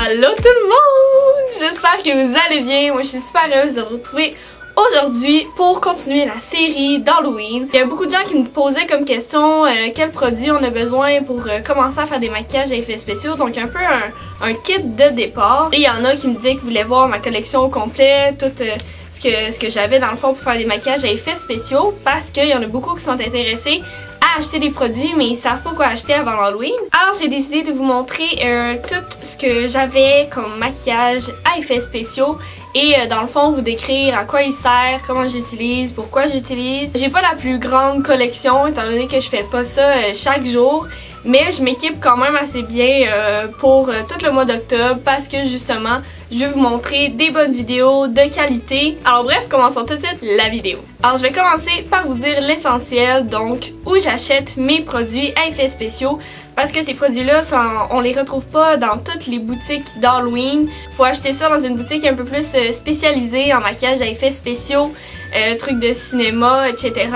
Allô tout le monde! J'espère que vous allez bien. Moi je suis super heureuse de vous retrouver aujourd'hui pour continuer la série d'Halloween. Il y a beaucoup de gens qui me posaient comme question quels produits on a besoin pour commencer à faire des maquillages à effets spéciaux. Donc un peu un kit de départ. Et il y en a qui me disaient qu'ils voulaient voir ma collection au complet, tout ce que j'avais dans le fond pour faire des maquillages à effets spéciaux. Parce qu'il y en a beaucoup qui sont intéressés à acheter des produits mais ils savent pas quoi acheter avant l'Halloween. Alors j'ai décidé de vous montrer tout ce que j'avais comme maquillage à effets spéciaux et dans le fond vous décrire à quoi il sert, comment j'utilise, pourquoi j'utilise. J'ai pas la plus grande collection étant donné que je fais pas ça chaque jour. Mais je m'équipe quand même assez bien pour tout le mois d'octobre parce que justement, je vais vous montrer des bonnes vidéos de qualité. Alors bref, commençons tout de suite la vidéo. Alors je vais commencer par vous dire l'essentiel, donc où j'achète mes produits à effets spéciaux. Parce que ces produits-là, on les retrouve pas dans toutes les boutiques d'Halloween. Faut acheter ça dans une boutique un peu plus spécialisée en maquillage à effets spéciaux, trucs de cinéma, etc.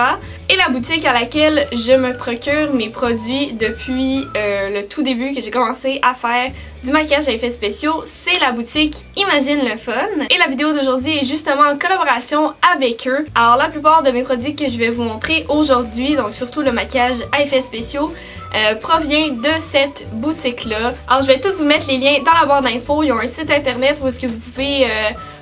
Et la boutique à laquelle je me procure mes produits depuis le tout début que j'ai commencé à faire du maquillage à effets spéciaux, c'est la boutique Imagine le Fun. Et la vidéo d'aujourd'hui est justement en collaboration avec eux. Alors la plupart de mes produits que je vais vous montrer aujourd'hui, donc surtout le maquillage à effets spéciaux, provient de cette boutique-là. Alors je vais tous vous mettre les liens dans la barre d'infos. Ils ont un site internet où est-ce que vous pouvez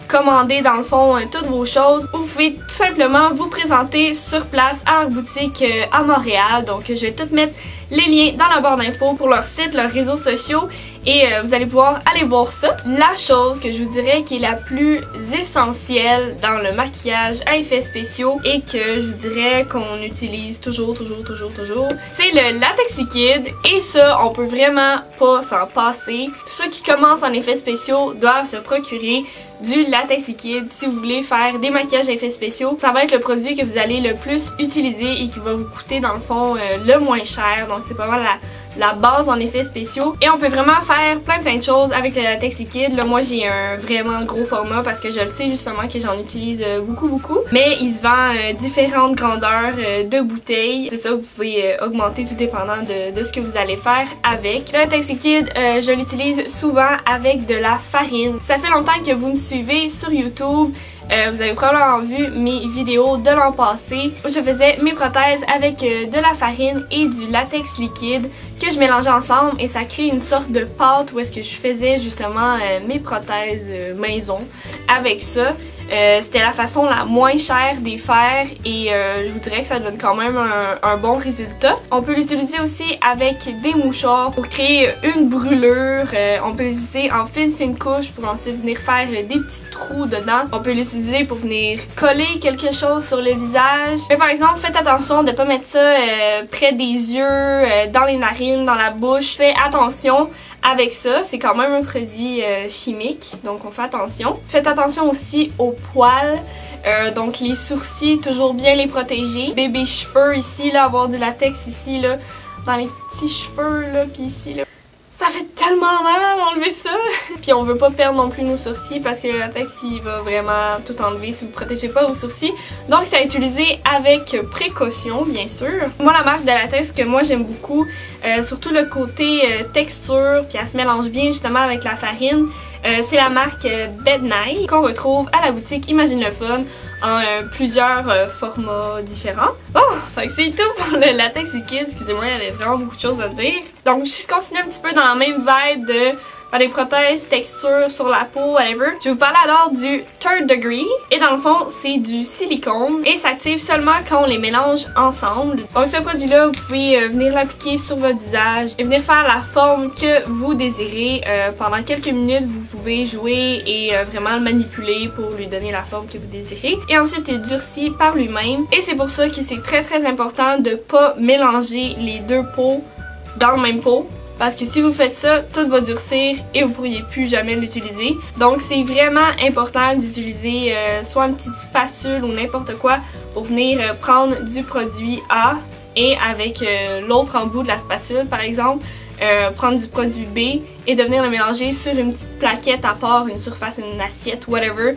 commander dans le fond toutes vos choses, ou vous pouvez tout simplement vous présenter sur place à leur boutique à Montréal. Donc je vais tout mettre les liens dans la barre d'infos pour leur site, leurs réseaux sociaux et vous allez pouvoir aller voir ça. La chose que je vous dirais qui est la plus essentielle dans le maquillage à effets spéciaux et que je vous dirais qu'on utilise toujours, c'est le latex liquide et ça, on peut vraiment pas s'en passer. Tous ceux qui commencent en effets spéciaux doivent se procurer du latex liquide si vous voulez faire des maquillages à effets spéciaux. Ça va être le produit que vous allez le plus utiliser et qui va vous coûter dans le fond le moins cher. Donc c'est pas mal la base en effets spéciaux. Et on peut vraiment faire plein de choses avec le latex liquide. Là moi j'ai un vraiment gros format parce que je le sais justement que j'en utilise beaucoup. Mais il se vend différentes grandeurs de bouteilles. C'est ça, vous pouvez augmenter tout dépendant de ce que vous allez faire avec. Le latex liquide, je l'utilise souvent avec de la farine. Ça fait longtemps que vous me suivez sur YouTube. Vous avez probablement vu mes vidéos de l'an passé où je faisais mes prothèses avec de la farine et du latex liquide que je mélangeais ensemble et ça crée une sorte de pâte où est-ce que je faisais justement mes prothèses maison avec ça. C'était la façon la moins chère des faire et je vous dirais que ça donne quand même un bon résultat. On peut l'utiliser aussi avec des mouchoirs pour créer une brûlure. On peut l'utiliser en fine couche pour ensuite venir faire des petits trous dedans. On peut l'utiliser pour venir coller quelque chose sur le visage. Mais par exemple, faites attention de ne pas mettre ça près des yeux, dans les narines, dans la bouche. Faites attention avec ça, c'est quand même un produit chimique, donc on fait attention. Faites attention aussi aux poils, donc les sourcils, toujours bien les protéger. Bébé cheveux ici, là, avoir du latex ici, là, dans les petits cheveux, là, puis ici, là. Ça fait tellement mal enlever ça! Puis on veut pas perdre non plus nos sourcils parce que le latex il va vraiment tout enlever si vous protégez pas vos sourcils. Donc c'est à utiliser avec précaution bien sûr. Moi la marque de latex que moi j'aime beaucoup, surtout le côté texture puis elle se mélange bien justement avec la farine. C'est la marque Bed Nye qu'on retrouve à la boutique Imagine le Fun en plusieurs formats différents. Bon, fait que c'est tout pour le latex liquide. Excusez-moi, il y avait vraiment beaucoup de choses à dire. Donc je continue un petit peu dans la même vibe de faire des prothèses, texture sur la peau, whatever. Je vais vous parler alors du Third Degree. Et dans le fond, c'est du silicone et s'active seulement quand on les mélange ensemble. Donc ce produit-là, vous pouvez venir l'appliquer sur votre visage et venir faire la forme que vous désirez. Pendant quelques minutes, vous pouvez jouer et vraiment le manipuler pour lui donner la forme que vous désirez. Et ensuite, il durcit par lui-même. Et c'est pour ça que c'est très important de pas mélanger les deux pots dans le même pot. Parce que si vous faites ça, tout va durcir et vous pourriez plus jamais l'utiliser. Donc c'est vraiment important d'utiliser soit une petite spatule ou n'importe quoi pour venir prendre du produit A et avec l'autre embout de la spatule par exemple, prendre du produit B et de venir le mélanger sur une petite plaquette à part, une surface, une assiette, whatever,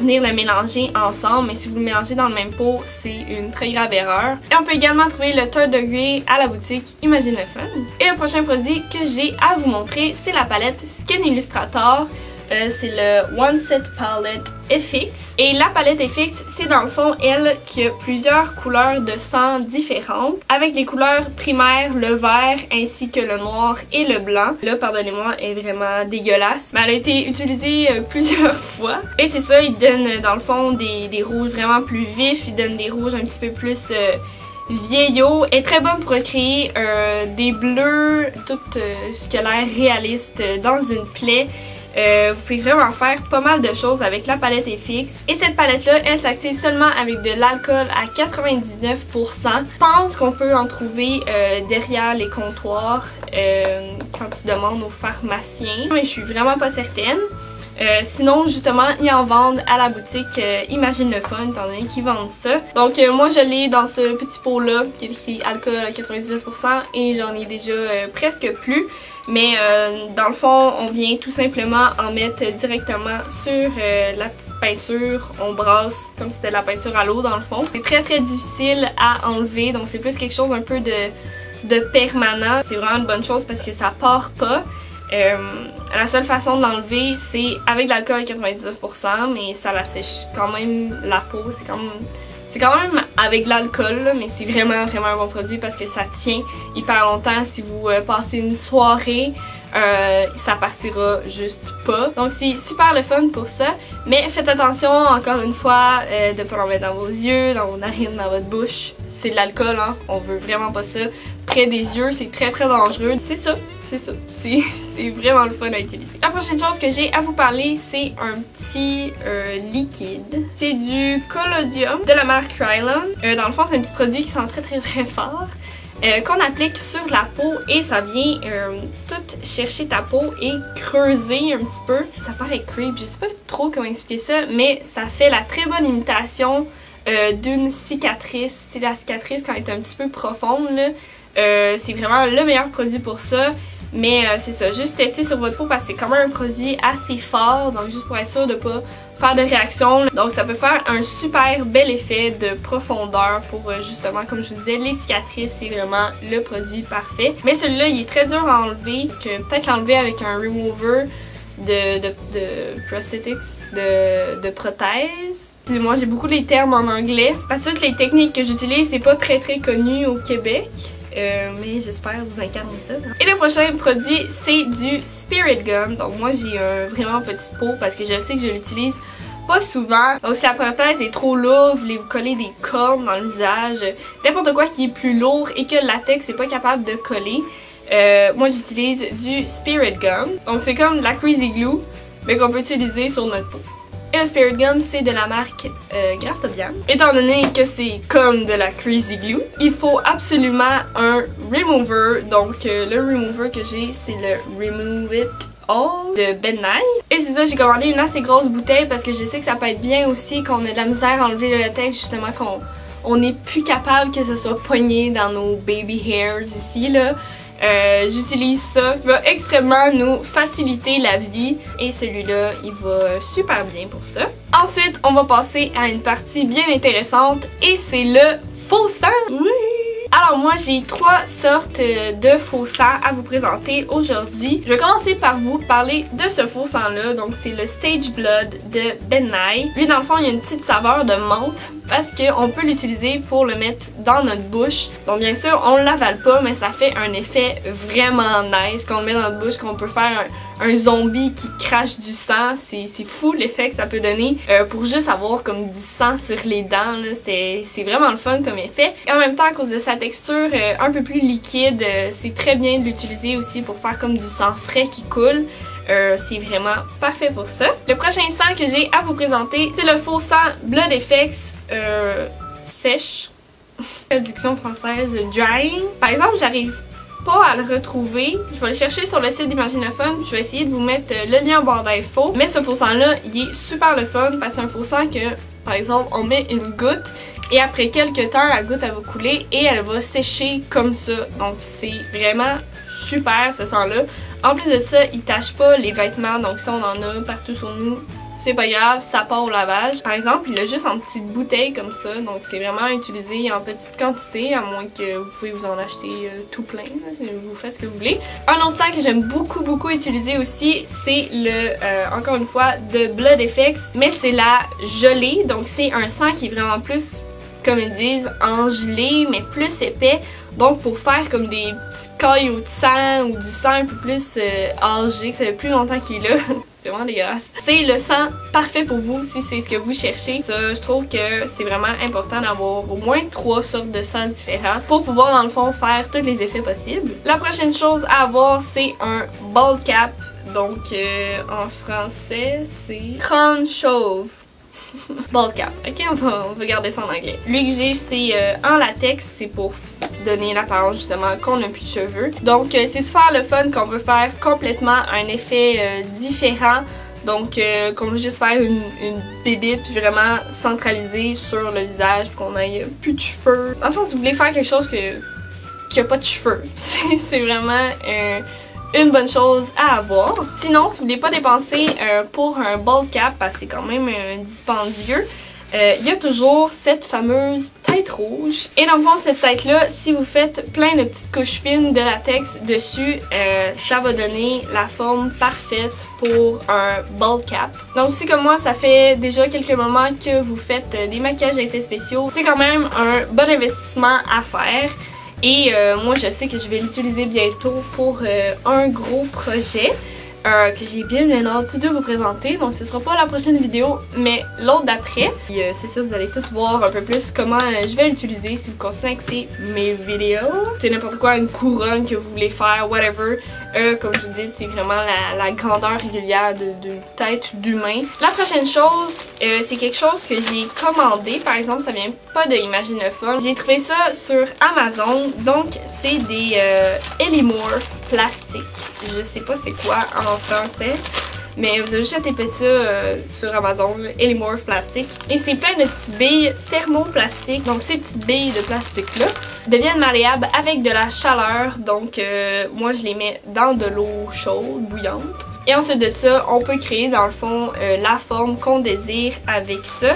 venir le mélanger ensemble, mais si vous le mélangez dans le même pot, c'est une très grave erreur. Et on peut également trouver le 3rd degré à la boutique Imagine le Fun. Et le prochain produit que j'ai à vous montrer, c'est la palette Skin Illustrator. C'est le One Set Palette FX. Et la palette FX, c'est dans le fond, elle, qui a plusieurs couleurs de sang différentes, avec les couleurs primaires, le vert, ainsi que le noir et le blanc. Là, pardonnez-moi, elle est vraiment dégueulasse, mais elle a été utilisée plusieurs fois. Et c'est ça, il donne, dans le fond, des rouges vraiment plus vifs, il donne des rouges un petit peu plus vieillots. Elle est très bonne pour créer des bleus, tout ce qui a l'air réaliste dans une plaie. Vous pouvez vraiment faire pas mal de choses avec la palette FX. Et cette palette-là, elle s'active seulement avec de l'alcool à 99%. Je pense qu'on peut en trouver derrière les comptoirs quand tu demandes aux pharmaciens, mais je suis vraiment pas certaine. Sinon, justement, ils en vendent à la boutique Imagine le Fun, étant donné qu'ils vendent ça. Donc, moi, je l'ai dans ce petit pot-là, qui est écrit alcool à 99%, et j'en ai déjà presque plus. Mais dans le fond, on vient tout simplement en mettre directement sur la petite peinture. On brasse comme si c'était la peinture à l'eau, dans le fond. C'est très difficile à enlever, donc c'est plus quelque chose un peu de permanent. C'est vraiment une bonne chose parce que ça part pas. La seule façon de l'enlever, c'est avec de l'alcool à 99%, mais ça la sèche quand même la peau. C'est quand même avec de l'alcool, mais c'est vraiment un bon produit parce que ça tient hyper longtemps. Si vous passez une soirée, ça partira juste pas. Donc c'est super le fun pour ça. Mais faites attention, encore une fois, de ne pas l'en mettre dans vos yeux, dans vos narines, dans votre bouche. C'est de l'alcool, hein. On veut vraiment pas ça près des yeux. C'est très dangereux. C'est ça. C'est vraiment le fun à utiliser. La prochaine chose que j'ai à vous parler, c'est un petit liquide. C'est du collodium de la marque Krylon. Dans le fond, c'est un petit produit qui sent très fort. Qu'on applique sur la peau et ça vient tout chercher ta peau et creuser un petit peu. Ça paraît creep, je sais pas trop comment expliquer ça, mais ça fait la très bonne imitation d'une cicatrice. Tu sais, la cicatrice quand elle est un petit peu profonde, là, c'est vraiment le meilleur produit pour ça. Mais c'est ça, juste tester sur votre peau parce que c'est quand même un produit assez fort, donc juste pour être sûr de pas faire de réaction. Donc ça peut faire un super bel effet de profondeur pour justement, comme je vous disais, les cicatrices, c'est vraiment le produit parfait. Mais celui-là, il est très dur à enlever, que peut-être l'enlever avec un remover de prosthetics, de prothèses. Moi j'ai beaucoup les termes en anglais parce que toutes les techniques que j'utilise, c'est pas très connu au Québec. Mais j'espère vous incarner ça. Et le prochain produit, c'est du Spirit Gum. Donc moi j'ai un vraiment petit pot parce que je sais que je l'utilise pas souvent. Donc si la prothèse est trop lourde, vous voulez vous coller des cornes dans le visage, n'importe quoi qui est plus lourd et que le latex n'est pas capable de coller, moi j'utilise du Spirit Gum. Donc c'est comme de la Crazy Glue, mais qu'on peut utiliser sur notre peau. Et le Spirit Gum, c'est de la marque Graftobian. Étant donné que c'est comme de la Crazy Glue, il faut absolument un remover. Donc le remover que j'ai, c'est le Remove It All de Ben Nye. Et c'est ça, j'ai commandé une assez grosse bouteille parce que je sais que ça peut être bien aussi qu'on a de la misère à enlever le latex, justement qu'on n'est plus capable que ça soit pogné dans nos baby hairs ici là. J'utilise ça qui va extrêmement nous faciliter la vie et celui-là il va super bien pour ça. Ensuite on va passer à une partie bien intéressante et c'est le faux sang. Oui. Alors moi j'ai 3 sortes de faux sang à vous présenter aujourd'hui. Je vais commencer par vous parler de ce faux sang là, donc c'est le Stage Blood de Ben Nye. Lui dans le fond il y a une petite saveur de menthe parce qu'on peut l'utiliser pour le mettre dans notre bouche. Donc bien sûr on l'avale pas mais ça fait un effet vraiment nice quand on le met dans notre bouche, qu'on peut faire un zombie qui crache du sang. C'est fou l'effet que ça peut donner pour juste avoir comme du sang sur les dents. C'est vraiment le fun comme effet. Et en même temps à cause de sa texture un peu plus liquide, c'est très bien de l'utiliser aussi pour faire comme du sang frais qui coule. C'est vraiment parfait pour ça. Le prochain sang que j'ai à vous présenter, c'est le faux sang Blood FX sèche. Traduction française, drying. Par exemple, j'arrive pas à le retrouver. Je vais le chercher sur le site d'Imagine le Fun. Je vais essayer de vous mettre le lien en barre d'infos. Mais ce faux sang là, il est super le fun parce que c'est un faux sang que, par exemple, on met une goutte et après quelques temps la goutte elle va couler et elle va sécher comme ça. Donc c'est vraiment super ce sang-là. En plus de ça, il tache pas les vêtements, donc si on en a partout sur nous, c'est pas grave, ça part au lavage. Par exemple, il a juste en petite bouteille comme ça, donc c'est vraiment utilisé en petite quantité, à moins que vous pouvez vous en acheter tout plein, là, si vous faites ce que vous voulez. Un autre sang que j'aime beaucoup utiliser aussi, c'est le, encore une fois, de Blood Effects, mais c'est la gelée, donc c'est un sang qui est vraiment plus, comme ils disent, en gelée, mais plus épais. Donc pour faire comme des petits caillots de sang ou du sang un peu plus âgé, que ça fait plus longtemps qu'il est là. C'est vraiment dégueulasse. C'est le sang parfait pour vous si c'est ce que vous cherchez. Ça, je trouve que c'est vraiment important d'avoir au moins 3 sortes de sang différents pour pouvoir dans le fond faire tous les effets possibles. La prochaine chose à avoir, c'est un bald cap. Donc en français, c'est crâne chauve. Bald cap, ok, on va garder ça en anglais. Lui que j'ai, c'est en latex, c'est pour donner l'apparence justement qu'on n'a plus de cheveux. Donc c'est super le fun qu'on veut faire complètement un effet différent. Donc qu'on veut juste faire une bébite puis vraiment centralisée sur le visage pour qu'on ait plus de cheveux. Enfin, si vous voulez faire quelque chose qui a pas de cheveux, c'est vraiment une bonne chose à avoir. Sinon, si vous voulez pas dépenser pour un bald cap, parce que c'est quand même dispendieux, il y a toujours cette fameuse tête rouge. Et dans le fond, cette tête-là, si vous faites plein de petites couches fines de latex dessus, ça va donner la forme parfaite pour un bald cap. Donc si comme moi, ça fait déjà quelques moments que vous faites des maquillages à effets spéciaux, c'est quand même un bon investissement à faire. Et moi, je sais que je vais l'utiliser bientôt pour un gros projet que j'ai bien hâte de vous présenter. Donc ce sera pas la prochaine vidéo, mais l'autre d'après. C'est ça, vous allez tout voir un peu plus comment je vais l'utiliser si vous continuez à écouter mes vidéos. C'est n'importe quoi, une couronne que vous voulez faire, whatever. Comme je vous dis, c'est vraiment la grandeur régulière d'une tête d'humain. La prochaine chose, c'est quelque chose que j'ai commandé. Par exemple, ça vient pas de Imaginefun. J'ai trouvé ça sur Amazon. Donc, c'est des Elymorph plastiques. Je sais pas c'est quoi en français. Mais vous avez juste à taper ça sur Amazon, Elymorph plastique. Et c'est plein de petites billes thermoplastiques. Donc ces petites billes de plastique là deviennent malléables avec de la chaleur. Donc moi je les mets dans de l'eau chaude, bouillante. Et ensuite de ça, on peut créer dans le fond la forme qu'on désire avec ça.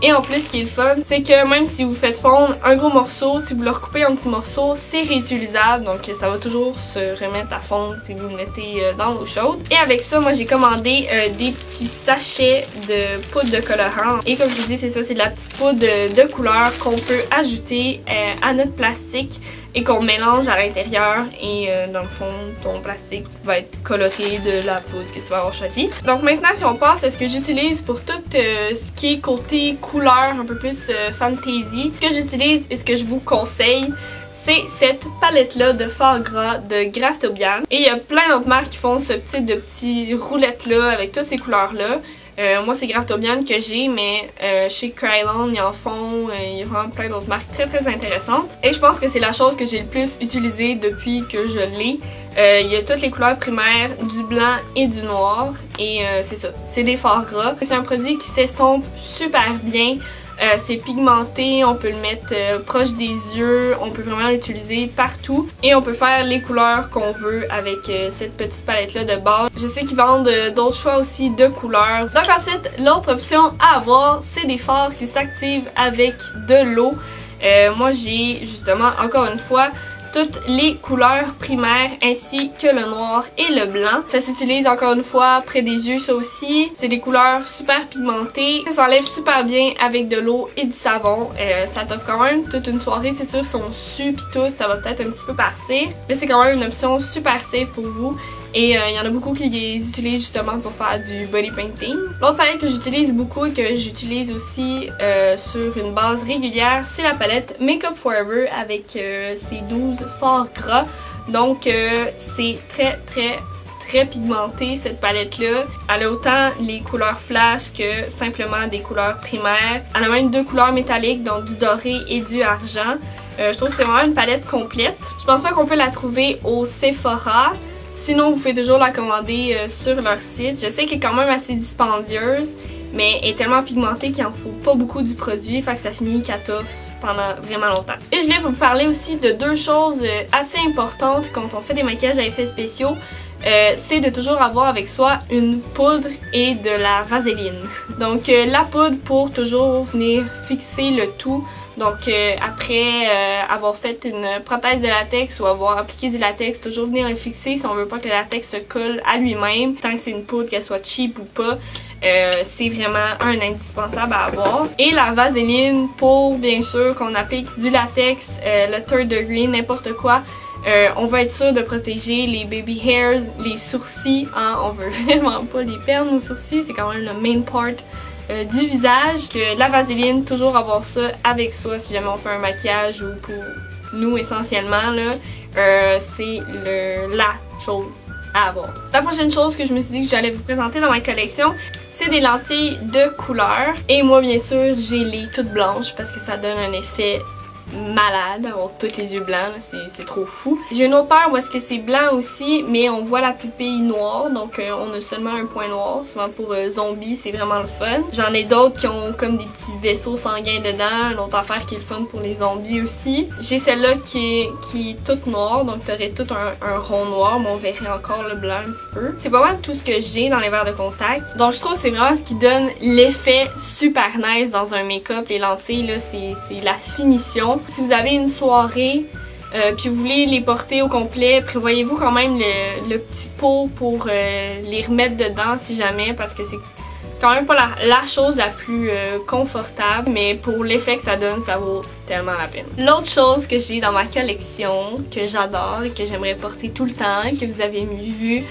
Et en plus, ce qui est le fun, c'est que même si vous faites fondre un gros morceau, si vous le recoupez en petits morceaux, c'est réutilisable. Donc ça va toujours se remettre à fondre si vous le mettez dans l'eau chaude. Et avec ça, moi j'ai commandé des petits sachets de poudre de colorant. Et comme je vous dis, c'est ça, c'est de la petite poudre de couleur qu'on peut ajouter à notre plastique et qu'on mélange à l'intérieur. Et dans le fond, ton plastique va être coloré de la poudre que tu vas avoir choisi. Donc maintenant, si on passe à ce que j'utilise pour tout ce qui est côté couleur un peu plus fantasy, ce que j'utilise et ce que je vous conseille, c'est cette palette-là de fard gras de Graftobian. Et il y a plein d'autres marques qui font ce type de petits roulettes-là avec toutes ces couleurs-là. Moi, c'est Graftobian que j'ai, mais chez Krylon, ils en font. Il y a vraiment plein d'autres marques très intéressantes. Et je pense que c'est la chose que j'ai le plus utilisée depuis que je l'ai. Il y a toutes les couleurs primaires, du blanc et du noir. Et c'est ça, c'est des fards gras. C'est un produit qui s'estompe super bien. C'est pigmenté, on peut le mettre proche des yeux, on peut vraiment l'utiliser partout et on peut faire les couleurs qu'on veut avec cette petite palette là de base. Je sais qu'ils vendent d'autres choix aussi de couleurs. Donc ensuite, l'autre option à avoir, c'est des fards qui s'activent avec de l'eau. Moi j'ai justement, encore une fois, toutes les couleurs primaires ainsi que le noir et le blanc. Ça s'utilise encore une fois près des yeux, ça aussi. C'est des couleurs super pigmentées. Ça s'enlève super bien avec de l'eau et du savon. Ça t'offre quand même toute une soirée. C'est sûr, si on sue pis tout, ça va peut-être un petit peu partir. Mais c'est quand même une option super safe pour vous. Et il y en a beaucoup qui les utilisent justement pour faire du body painting. L'autre palette que j'utilise beaucoup et que j'utilise aussi sur une base régulière, c'est la palette Makeup Forever avec ses 12 fards gras. Donc c'est très pigmenté cette palette là. Elle a autant les couleurs flash que simplement des couleurs primaires. Elle a même 2 couleurs métalliques, donc du doré et du argent. Je trouve que c'est vraiment une palette complète. Je pense pas qu'on peut la trouver au Sephora. Sinon, vous pouvez toujours la commander sur leur site. Je sais qu'elle est quand même assez dispendieuse, mais elle est tellement pigmentée qu'il en faut pas beaucoup du produit, fait que ça finit qu'à toffe pendant vraiment longtemps. Et je voulais vous parler aussi de deux choses assez importantes quand on fait des maquillages à effets spéciaux. C'est de toujours avoir avec soi une poudre et de la vaseline. Donc la poudre pour toujours venir fixer le tout. Donc après avoir fait une prothèse de latex ou avoir appliqué du latex, toujours venir le fixer si on veut pas que le latex se colle à lui-même, tant que c'est une poudre, qu'elle soit cheap ou pas. C'est vraiment un indispensable à avoir. Et la vaseline pour bien sûr qu'on applique du latex, le third degree, n'importe quoi. On va être sûr de protéger les baby hairs, les sourcils, hein, on veut vraiment pas les perdre nos sourcils, c'est quand même le main part du visage. Que la vaseline, toujours avoir ça avec soi si jamais on fait un maquillage ou pour nous essentiellement là, c'est la chose à avoir. La prochaine chose que je me suis dit que j'allais vous présenter dans ma collection, c'est des lentilles de couleur. Et moi bien sûr j'ai les toutes blanches parce que ça donne un effet malade, avoir tous les yeux blancs, c'est trop fou. J'ai une autre paire où est-ce que c'est blanc aussi, mais on voit la pupille noire, donc on a seulement un point noir. Souvent pour zombie, c'est vraiment le fun. J'en ai d'autres qui ont comme des petits vaisseaux sanguins dedans, une autre affaire qui est le fun pour les zombies aussi. J'ai celle-là qui est toute noire, donc t'aurais tout un rond noir, mais on verrait encore le blanc un petit peu. C'est pas mal tout ce que j'ai dans les verres de contact. Donc je trouve que c'est vraiment ce qui donne l'effet super nice dans un make-up. Les lentilles, là, c'est la finition. Si vous avez une soirée puis vous voulez les porter au complet, prévoyez-vous quand même le petit pot pour les remettre dedans si jamais, parce que c'est quand même pas la chose la plus confortable, mais pour l'effet que ça donne, ça vaut tellement la peine. L'autre chose que j'ai dans ma collection, que j'adore et que j'aimerais porter tout le temps, que vous avez vu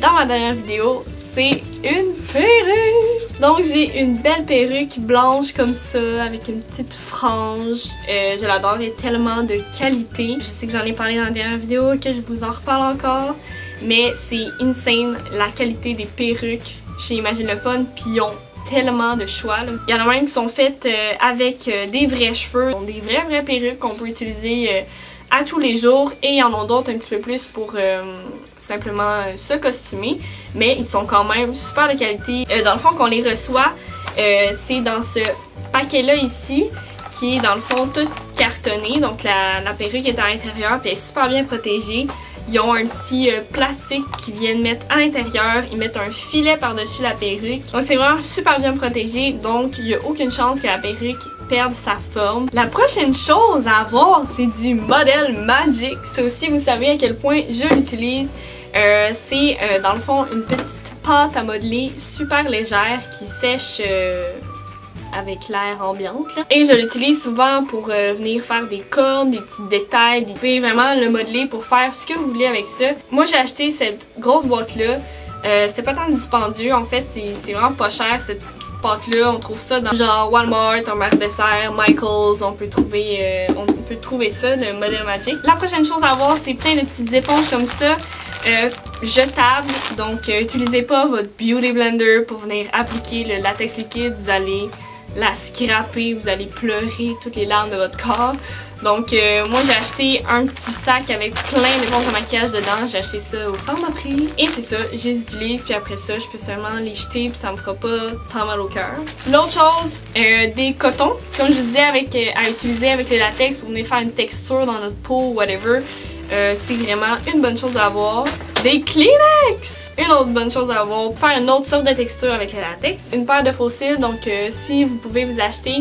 dans ma dernière vidéo, c'est une perruque! Donc j'ai une belle perruque blanche comme ça, avec une petite frange. Je l'adore, elle est tellement de qualité. Je sais que j'en ai parlé dans la dernière vidéo, que je vous en reparle encore, mais c'est insane la qualité des perruques chez Imagine le Fun, puis ils ont tellement de choix. Là. Il y en a même qui sont faites avec des vrais cheveux, des vraies perruques qu'on peut utiliser à tous les jours, et il y en a d'autres un petit peu plus pour simplement se costumer, mais ils sont quand même super de qualité. Dans le fond, qu'on les reçoit, c'est dans ce paquet-là ici, qui est dans le fond tout cartonné, donc la perruque est à l'intérieur, puis elle est super bien protégée. Ils ont un petit plastique qu'ils viennent mettre à l'intérieur. Ils mettent un filet par-dessus la perruque. Donc c'est vraiment super bien protégé. Donc il n'y a aucune chance que la perruque perde sa forme. La prochaine chose à avoir, c'est du Model Magic. Ça aussi, vous savez à quel point je l'utilise. C'est dans le fond une petite pâte à modeler super légère qui sèche avec l'air ambiante. Là. Et je l'utilise souvent pour venir faire des cornes, des petits détails. Vous pouvez vraiment le modeler pour faire ce que vous voulez avec ça. Moi j'ai acheté cette grosse boîte là. C'était pas tant dispendieux, en fait c'est vraiment pas cher cette petite pâte là. On trouve ça dans genre Walmart, un Marc Besser, Michaels, on peut trouver ça, le Model Magic. La prochaine chose à avoir, c'est plein de petites éponges comme ça. Jetables, donc utilisez pas votre Beauty Blender pour venir appliquer le latex liquide, vous allez la scraper, vous allez pleurer toutes les larmes de votre corps. Donc moi j'ai acheté un petit sac avec plein d'éponges de maquillage dedans, j'ai acheté ça au Pharmaprix et c'est ça, je les utilise puis après ça je peux seulement les jeter puis ça me fera pas tant mal au cœur. L'autre chose, des cotons, comme je vous disais à utiliser avec le latex pour venir faire une texture dans notre peau ou whatever. C'est vraiment une bonne chose à avoir. Des Kleenex! Une autre bonne chose à avoir pour faire une autre sorte de texture avec le latex. Une paire de faux cils, donc si vous pouvez vous acheter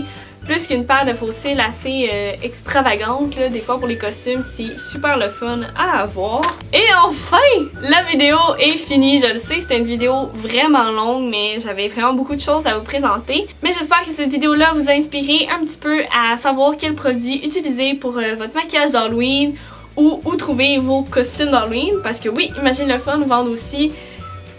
plus qu'une paire de faux cils assez extravagante, là, des fois pour les costumes, c'est super le fun à avoir. Et enfin, la vidéo est finie. Je le sais, c'était une vidéo vraiment longue, mais j'avais vraiment beaucoup de choses à vous présenter. Mais j'espère que cette vidéo-là vous a inspiré un petit peu à savoir quels produits utiliser pour votre maquillage d'Halloween, ou où trouver vos costumes d'Halloween, parce que oui, Imagine le Fun vend aussi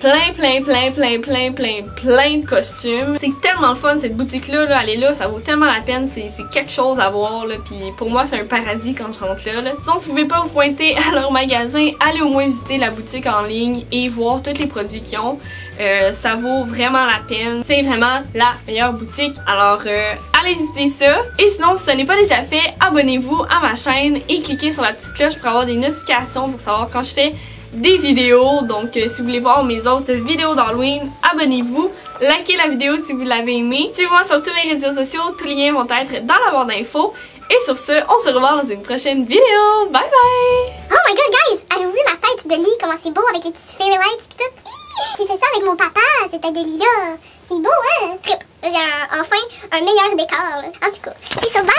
plein de costumes. C'est tellement le fun cette boutique-là, là, elle est là, ça vaut tellement la peine, c'est quelque chose à voir, là, puis pour moi c'est un paradis quand je rentre là. Sinon, si vous pouvez pas vous pointer à leur magasin, allez au moins visiter la boutique en ligne et voir tous les produits qu'ils ont. Ça vaut vraiment la peine, c'est vraiment la meilleure boutique, alors allez visiter ça. Et sinon, si ce n'est pas déjà fait, abonnez-vous à ma chaîne et cliquez sur la petite cloche pour avoir des notifications pour savoir quand je fais des vidéos. Donc si vous voulez voir mes autres vidéos d'Halloween, abonnez-vous. Likez la vidéo si vous l'avez aimée. Suivez-moi sur tous mes réseaux sociaux, tous les liens vont être dans la barre d'infos. Et sur ce, on se revoit dans une prochaine vidéo. Bye bye! Oh my god, guys! Avez-vous vu ma tête de lit? Comment c'est beau avec les petits fairy lights pis tout? J'ai fait ça avec mon papa, cette tête de lit-là. C'est beau, hein? Trip! J'ai enfin un meilleur décor, là. En tout cas, c'est ça, bye!